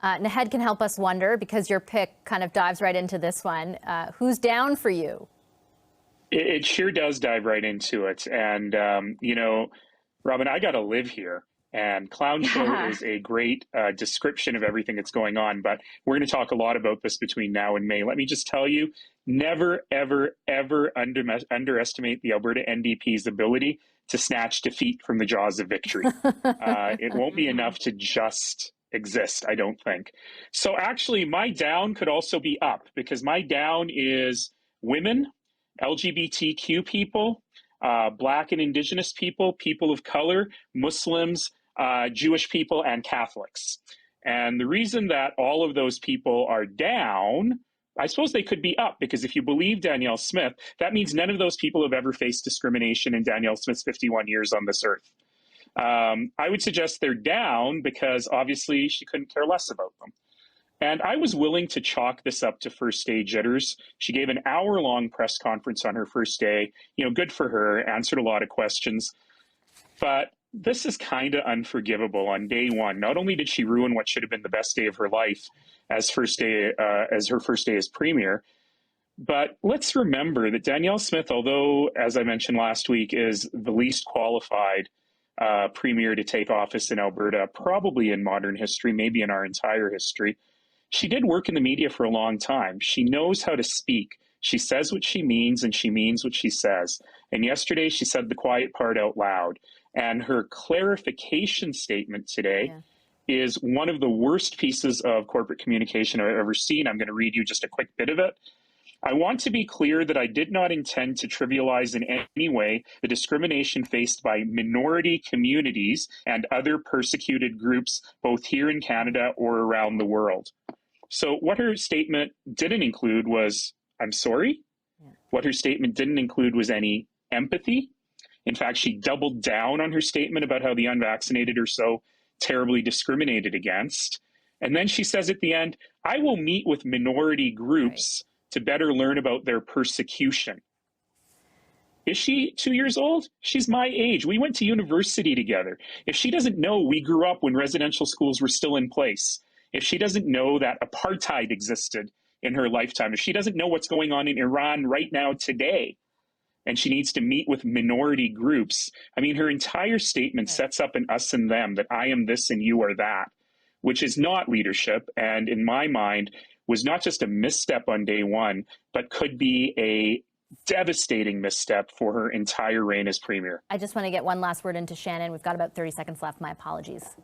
Naheed can help us wonder, because your pick kind of dives right into this one. Who's down for you? It sure does dive right into it. And, Robin, I got to live here. And Clown Show is a great description of everything that's going on. But we're going to talk a lot about this between now and May. Let me just tell you, never, ever, ever underestimate the Alberta NDP's ability to snatch defeat from the jaws of victory. It won't be enough to just exist, I don't think. So actually, my down could also be up, because my down is women, LGBTQ people, Black and Indigenous people, people of color, Muslims, Jewish people, and Catholics. And the reason that all of those people are down, I suppose they could be up, because if you believe Danielle Smith, that means none of those people have ever faced discrimination in Danielle Smith's 51 years on this earth. I would suggest they're down because obviously she couldn't care less about them. And I was willing to chalk this up to first day jitters. She gave an hour-long press conference on her first day. Good for her, answered a lot of questions. But this is kind of unforgivable on day one. Not only did she ruin what should have been the best day of her life as her first day as premier, but let's remember that Danielle Smith, although, as I mentioned last week, is the least qualified premier to take office in Alberta, probably in modern history, maybe in our entire history, she did work in the media for a long time. She knows how to speak. She says what she means, and she means what she says. And yesterday, she said the quiet part out loud. And her clarification statement today is one of the worst pieces of corporate communication I've ever seen. I'm going to read you just a quick bit of it. I want to be clear that I did not intend to trivialize in any way the discrimination faced by minority communities and other persecuted groups, both here in Canada or around the world. So what her statement didn't include was, I'm sorry. What her statement didn't include was any empathy. In fact, she doubled down on her statement about how the unvaccinated are so terribly discriminated against. And then she says at the end, I will meet with minority groups to better learn about their persecution. Is she 2 years old? She's my age. We went to university together. If she doesn't know we grew up when residential schools were still in place, if she doesn't know that apartheid existed in her lifetime, if she doesn't know what's going on in Iran right now today, and she needs to meet with minority groups, I mean, her entire statement sets up an us and them, that I am this and you are that, which is not leadership, and in my mind, was not just a misstep on day one, but could be a devastating misstep for her entire reign as premier. I just want to get one last word into Shannon. We've got about 30 seconds left. My apologies.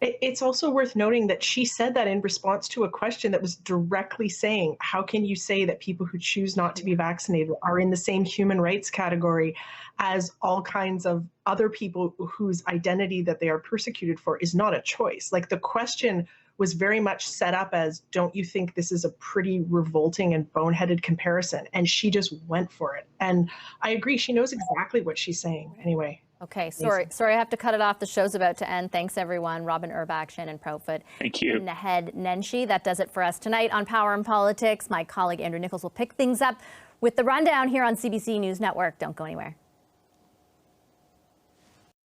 It's also worth noting that she said that in response to a question that was directly saying, how can you say that people who choose not to be vaccinated are in the same human rights category as all kinds of other people whose identity that they are persecuted for is not a choice? Like, the question was very much set up as, don't you think this is a pretty revolting and boneheaded comparison? And she just went for it. And I agree, she knows exactly what she's saying anyway. Okay, sorry, I have to cut it off. The show's about to end. Thanks, everyone. Robin Urbach, Shannon Proudfoot, thank you, and Naheed Nenshi. That does it for us tonight on Power and Politics. My colleague Andrew Nichols will pick things up with the rundown here on CBC News Network. Don't go anywhere.